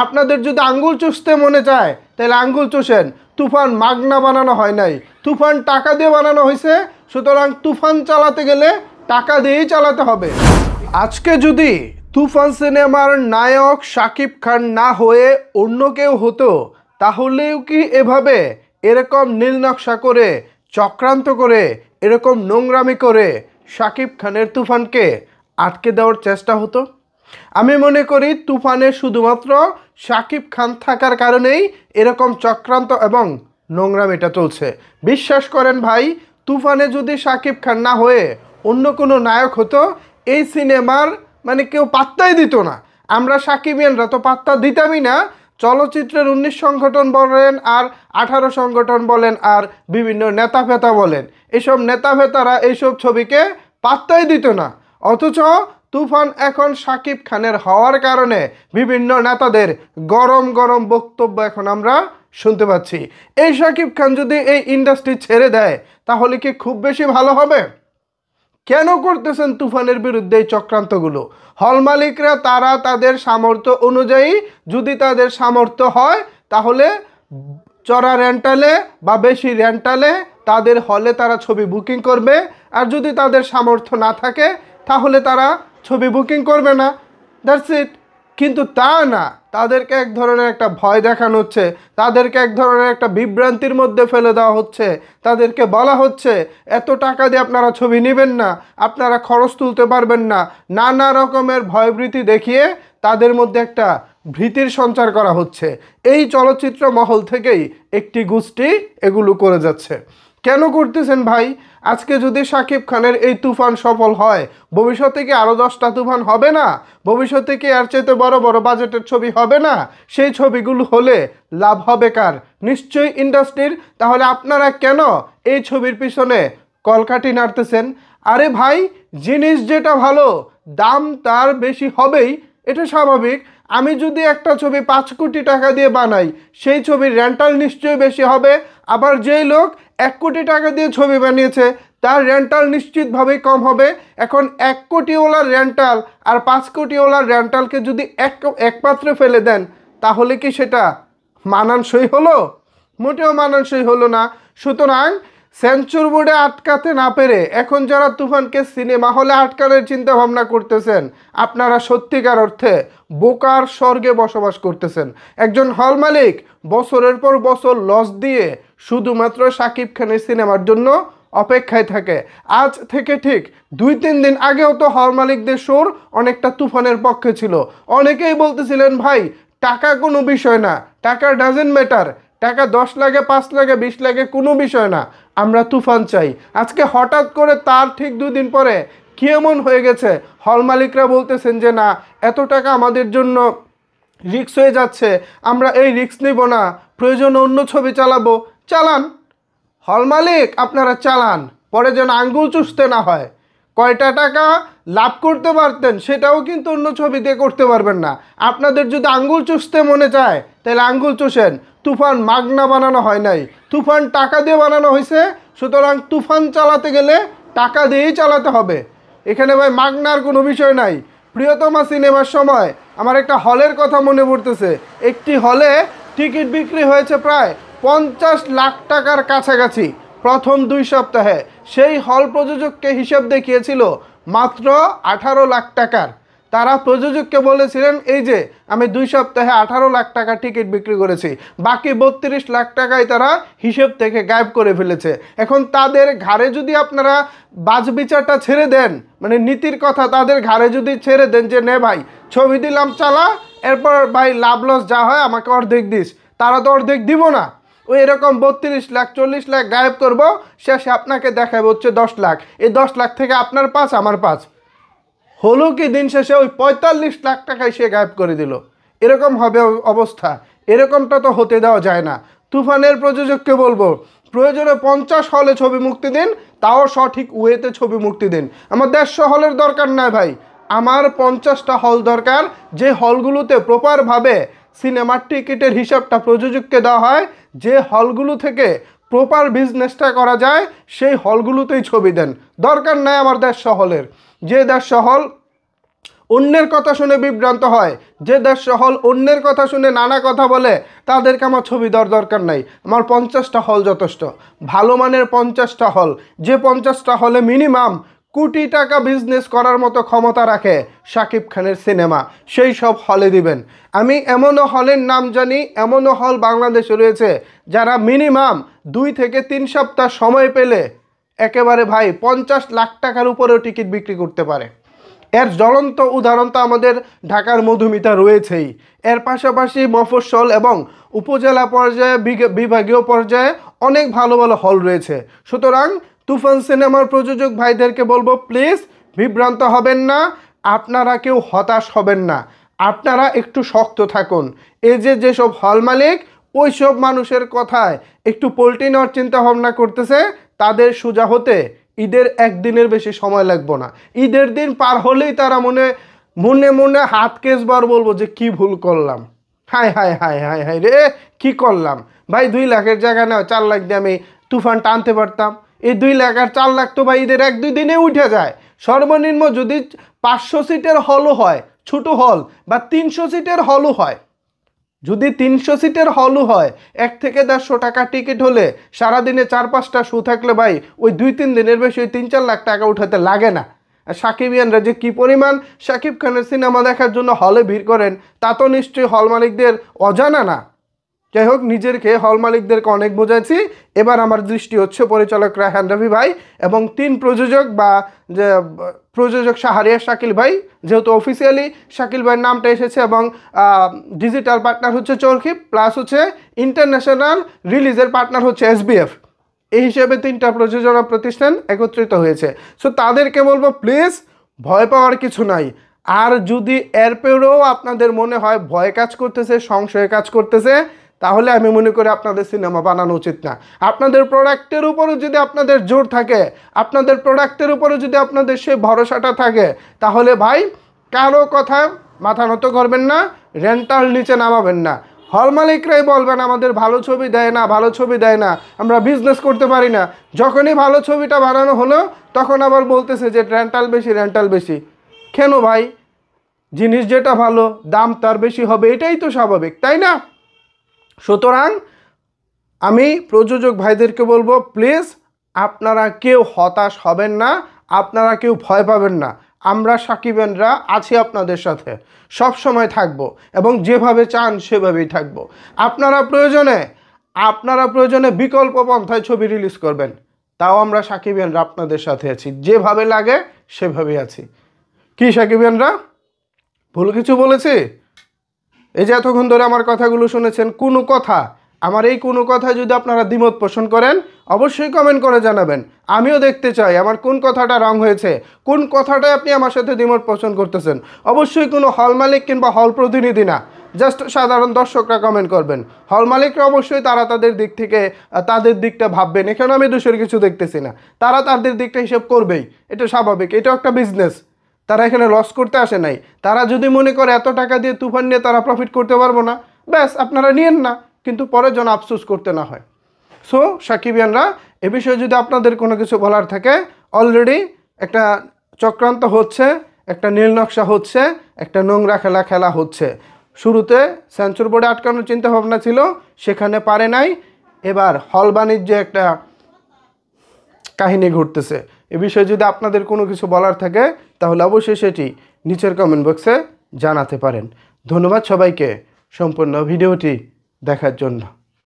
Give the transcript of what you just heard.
আপনাদের যদি আঙ্গুল চুষতে মনে চায় তাহলে আঙ্গুল চুষেন। তুফান মাগনা বানানো হয় নাই, তুফান টাকা দিয়ে বানানো হয়েছে। সুতরাং তুফান চালাতে গেলে টাকা দিয়েই চালাতে হবে। আজকে যদি তুফান সিনেমার নায়ক শাকিব খান না হয়ে অন্য কেউ হতো, তাহলেও কি এভাবে এরকম নীল নকশা করে, চক্রান্ত করে, এরকম নোংরামি করে শাকিব খানের তুফানকে আটকে দেওয়ার চেষ্টা হতো? আমি মনে করি তুফানে শুধুমাত্র শাকিব খান থাকার কারণেই এরকম চক্রান্ত এবং নোংরামিটা চলছে। বিশ্বাস করেন ভাই, তুফানে যদি শাকিব খান না হয়ে অন্য কোনো নায়ক হতো, এই সিনেমার মানে কেউ পাত্তাই দিত না। আমরা সাকিবিয়ানরা তো পাত্তা দিতামই না। চলচ্চিত্রের 19 সংগঠন বলেন আর 18 সংগঠন বলেন আর বিভিন্ন নেতা ফেতা বলেন, এসব নেতা ফেতারা এইসব ছবিকে পাত্তাই দিত না। অথচ তুফান এখন শাকিব খানের হওয়ার কারণে বিভিন্ন নেতাদের গরম গরম বক্তব্য এখন আমরা শুনতে পাচ্ছি। এই শাকিব খান যদি এই ইন্ডাস্ট্রি ছেড়ে দেয় তাহলে কি খুব বেশি ভালো হবে? কেন করতেছেন তুফানের বিরুদ্ধে এই চক্রান্তগুলো? হল মালিকরা তারা তাদের সামর্থ্য অনুযায়ী, যদি তাদের সামর্থ্য হয় তাহলে চড়া রেন্টালে বা বেশি রেন্টালে তাদের হলে তারা ছবি বুকিং করবে। আর যদি তাদের সামর্থ্য না থাকে তাহলে তারা ছবি বুকিং করবে না, দ্যাটস ইট। কিন্তু তা না, তাদেরকে এক ধরনের একটা ভয় দেখানো হচ্ছে, তাদেরকে এক ধরনের একটা বিভ্রান্তির মধ্যে ফেলে দেওয়া হচ্ছে। তাদেরকে বলা হচ্ছে এত টাকা দিয়ে আপনারা ছবি নেবেন না, আপনারা খরচ তুলতে পারবেন না, নানা রকমের ভয়ভীতি দেখিয়ে তাদের মধ্যে একটা ভীতির সঞ্চার করা হচ্ছে। এই চলচ্চিত্র মহল থেকেই একটি গোষ্ঠী এগুলো করে যাচ্ছে। কেন করতেছেন ভাই? আজকে যদি শাকিব খানের এই তুফান সফল হয়, ভবিষ্যতে কি আরও 10টা তুফান হবে না? ভবিষ্যতে কি আর চাইতে বড় বড় বাজেটের ছবি হবে না? সেই ছবিগুলো হলে লাভ হবে কার? নিশ্চয়ই ইন্ডাস্ট্রির। তাহলে আপনারা কেন এই ছবির পিছনে কলকাঠি নাড়তেছেন? আরে ভাই, জিনিস যেটা ভালো দাম তার বেশি হবেই, এটা স্বাভাবিক। আমি যদি একটা ছবি 5 কোটি টাকা দিয়ে বানাই, সেই ছবির রেন্টাল নিশ্চয়ই বেশি হবে। আবার যেই লোক 1 কোটি টাকা দিয়ে ছবি বানিয়েছে তার রেন্টাল নিশ্চিতভাবেই কম হবে। এখন 1 কোটিওয়ালার রেন্টাল আর 5 কোটিওয়ালার রেন্টালকে যদি এক পাত্রে ফেলে দেন, তাহলে কি সেটা মানানসই হলো? মোটেও মানানসই হলো না। সুতরাং সেন্সর বোর্ডে আটকাতে না পেরে এখন যারা তুফানকে সিনেমা হলে আটকানোর চিন্তা ভাবনা করতেছেন, আপনারা সত্যিকার অর্থে বোকার স্বর্গে বসবাস করতেছেন। একজন হল মালিক বছরের পর বছর লস দিয়ে শুধুমাত্র শাকিব খানের সিনেমার জন্য অপেক্ষায় থাকে। আজ থেকে ঠিক 2-3 দিন আগেও তো হল মালিকদের সুর অনেকটা তুফানের পক্ষে ছিল। অনেকেই বলতেছিলেন ভাই টাকা কোনো বিষয় না, টাকা ডাজেন্ট ম্যাটার, টাকা 10 লাগে, 5 লাগে, 20 লাগে, কোনো বিষয় না, আমরা তুফান চাই। আজকে হঠাৎ করে তার ঠিক 2 দিন পরে কি এমন হয়ে গেছে, হল মালিকরা বলতেছেন যে না, এত টাকা আমাদের জন্য রিস্ক হয়ে যাচ্ছে, আমরা এই রিস্ক নেব না, প্রয়োজনে অন্য ছবি চালাবো। চালান হল মালিক, আপনারা চালান, পরে যেন আঙ্গুল চুষতে না হয়। কয়টা টাকা লাভ করতে পারতেন সেটাও কিন্তু অন্য ছবি দিয়ে করতে পারবেন না। আপনাদের যদি আঙ্গুল চুষতে মনে চায় তাহলে আঙ্গুল চুষেন। তুফান মাগনা বানানো হয় নাই, তুফান টাকা দিয়ে বানানো হয়েছে। সুতরাং তুফান চালাতে গেলে টাকা দিয়েই চালাতে হবে। এখানে ভাই মাগনার কোনো বিষয় নাই। প্রিয়তমা সিনেমার সময় আমার একটা হলের কথা মনে পড়তেছে। একটি হলে টিকিট বিক্রি হয়েছে প্রায় 50 লাখ টাকার কাছাকাছি প্রথম 2 সপ্তাহে। সেই হল প্রযোজককে হিসাব দেখিয়েছিল মাত্র 18 লাখ টাকার। তারা প্রযোজককে বলেছিলেন এই যে আমি 2 সপ্তাহে 18 লাখ টাকা টিকিট বিক্রি করেছি, বাকি 32 লাখ টাকায় তারা হিসেব থেকে গায়েব করে ফেলেছে। এখন তাদের ঘাড়ে যদি আপনারা বাজ বিচারটা ছেড়ে দেন, মানে নীতির কথা তাদের ঘাড়ে যদি ছেড়ে দেন যে নে ভাই ছবি দিলাম চালা, এরপর ভাই লাভ লস যা হয় আমাকে অর্ধেক দিস, তারা তো অর্ধেক দিব না। ওই এরকম 32 লাখ 40 লাখ গায়েব করবো, শেষে আপনাকে দেখাবে হচ্ছে 10 লাখ। এই 10 লাখ থেকে আপনার 5 আমার 5 হলো কি দিন শেষে ওই 45 লাখ টাকায় সে গায়েব করে দিল। এরকম হবে অবস্থা। এরকমটা তো হতে দেওয়া যায় না। তুফানের প্রযোজককে বলবো প্রয়োজনে 50 হলে ছবি মুক্তি দিন, তাও সঠিক ওয়েতে ছবি মুক্তি দিন। আমার 150 হলের দরকার নাই ভাই, আমার 50টা হল দরকার, যে হলগুলোতে প্রপারভাবে সিনেমার টিকিটের হিসাবটা প্রযোজককে দেওয়া হয়, যে হলগুলো থেকে প্রপার বিজনেসটা করা যায় সেই হলগুলোতেই ছবি দেন। দরকার নাই আমার 150 হলের। যে 150 হল অন্যের কথা শুনে বিভ্রান্ত হয়, যে দর্শক হল অন্যের কথা শুনে নানা কথা বলে তাদেরকে আমার ছবি দেওয়ার দরকার নাই। আমার 50টা হল যথেষ্ট, ভালো মানের 50টা হল, যে 50টা হলে মিনিমাম কোটি টাকা বিজনেস করার মতো ক্ষমতা রাখে শাকিব খানের সিনেমা, সেই সব হলে দিবেন। আমি এমনও হলের নাম জানি, এমনও হল বাংলাদেশে রয়েছে যারা মিনিমাম 2 থেকে 3 সপ্তাহ সময় পেলে একেবারে ভাই 50 লাখ টাকার উপরেও টিকিট বিক্রি করতে পারে। এর জ্বলন্ত উদাহরণ তো আমাদের ঢাকার মধুমিতা রয়েছেই। এর পাশাপাশি মফস্বল এবং উপজেলা পর্যায়ে বিভাগীয় পর্যায়ে অনেক ভালো ভালো হল রয়েছে। সুতরাং তুফান সিনেমার প্রযোজক ভাইদেরকে বলবো, প্লিজ বিভ্রান্ত হবেন না, আপনারা কেউ হতাশ হবেন না, আপনারা একটু শক্ত থাকুন। এই যেসব হল মালিক ওইসব মানুষের কথায় একটু পল্টি নেওয়ার চিন্তা ভাবনা করতেছে, তাদের সোজা হতে ঈদের একদিনের বেশি সময় লাগবে না। ঈদের দিন পার হলেই তারা মনে মনে মনে হাত কেসবার বলবো যে কি ভুল করলাম, হায় হায় হায় হায় হায় রে কি করলাম। ভাই 2 লাখের জায়গায় না 4 লাখ দিয়ে আমি তুফান টানতে পারতাম। এই 2 লাখ আর 4 লাখ তো ভাই ঈদের 1-2 দিনে উঠে যায়। সর্বনিম্ন যদি 500 সিটের হলও হয়, ছোট হল, বা 300 সিটের হলও হয়, যদি 300 সিটের হলও হয়, 1 থেকে 150 টাকা টিকিট হলে সারাদিনে 4-5টা শো থাকলে ভাই ওই 2-3 দিনের বেশি ওই 3-4 লাখ টাকা উঠাতে লাগে না। আর সাকিবিয়ানরা যে কী পরিমাণ শাকিব খানের সিনেমা দেখার জন্য হলে ভিড় করেন তা তো নিশ্চয়ই হল মালিকদের অজানা না। যাই হোক, নিজেরকে হল মালিকদেরকে অনেক বোঝাচ্ছি। এবার আমার দৃষ্টি হচ্ছে পরিচালক রায়হান রাফি ভাই এবং 3 প্রযোজক বা যে প্রযোজক শাহরিয়ার শাকিল ভাই, যেহেতু অফিসিয়ালি শাকিল ভাইয়ের নামটা এসেছে এবং ডিজিটাল পার্টনার হচ্ছে চরকি, প্লাস হচ্ছে ইন্টারন্যাশনাল রিলিজের পার্টনার হচ্ছে SBF, এই হিসেবে 3টা প্রযোজনা প্রতিষ্ঠান একত্রিত হয়েছে। সো তাদেরকে বলবো, প্লিজ ভয় পাওয়ার কিছু নাই। আর যদি এরপরেও আপনাদের মনে হয় ভয় কাজ করতেছে, সংশয় কাজ করতেছে, তাহলে আমি মনে করি আপনাদের সিনেমা বানানো উচিত না। আপনাদের প্রোডাক্টের উপরও যদি আপনাদের জোর থাকে, আপনাদের প্রোডাক্টের উপরে যদি আপনাদের সেই ভরসাটা থাকে, তাহলে ভাই কারো কথা মাথা নত করবেন না, রেন্টাল নিচে নামাবেন না। হল মালিকরাই বলবেন আমাদের ভালো ছবি দেয় না, ভালো ছবি দেয় না, আমরা বিজনেস করতে পারি না। যখনই ভালো ছবিটা বানানো হলো তখন আবার বলতেছে যে রেন্টাল বেশি, রেন্টাল বেশি। কেন ভাই? জিনিস যেটা ভালো দাম তার বেশি হবে, এটাই তো স্বাভাবিক, তাই না? সুতরাং আমি প্রযোজক ভাইদেরকে বলবো, প্লিজ আপনারা কেউ হতাশ হবেন না, আপনারা কেউ ভয় পাবেন না। আমরা সাকিবেনরা আছি আপনাদের সাথে, সব সময় থাকব এবং যেভাবে চান সেভাবেই থাকব। আপনারা প্রয়োজনে বিকল্প পন্থায় ছবি রিলিজ করবেন, তাও আমরা সাকিবেনরা আপনাদের সাথে আছি, যেভাবে লাগে সেভাবেই আছি। কি সাকিবেনরা ভুল কিছু বলেছি? এই যে এতক্ষণ ধরে আমার কথাগুলো শুনেছেন, কোনো কথা, আমার এই কোনো কথা যদি আপনারা দ্বিমত পোষণ করেন অবশ্যই কমেন্ট করে জানাবেন। আমিও দেখতে চাই আমার কোন কথাটা রং হয়েছে, কোন কথাটায় আপনি আমার সাথে দ্বিমত পোষণ করতেছেন। অবশ্যই কোনো হল মালিক কিংবা হল প্রতিনিধি না, জাস্ট সাধারণ দর্শকরা কমেন্ট করবেন। হল মালিকরা অবশ্যই তারা তাদের দিক থেকে তাদের দিকটা ভাববেন, এখানে আমি দোষের কিছু দেখতেছি না। তারা তাদের দিকটা হিসেব করবেই, এটা স্বাভাবিক, এটা একটা বিজনেস, তারা এখানে লস করতে আসে নাই। তারা যদি মনে করে এত টাকা দিয়ে তুফান নিয়ে তারা প্রফিট করতে পারবো না, ব্যাস আপনারা নিয়েন না, কিন্তু পরে যেন আফসোস করতে না হয়। সো সাকিবিয়ানরা, এ বিষয়ে যদি আপনাদের কোনো কিছু বলার থাকে, অলরেডি একটা চক্রান্ত হচ্ছে, একটা নীল নকশা হচ্ছে, একটা নোংরা খেলা হচ্ছে। শুরুতে সেন্সর বোর্ডে আটকানোর চিন্তাভাবনা ছিল, সেখানে পারে নাই। এবার হল বাণিজ্যে একটা কাহিনী ঘটতেছে। এ বিষয়ে যদি আপনাদের কোনো কিছু বলার থাকে তাহলে অবশ্যই সেটি নিচের কমেন্ট বক্সে জানাতে পারেন। ধন্যবাদ সবাইকে সম্পূর্ণ ভিডিওটি দেখার জন্য।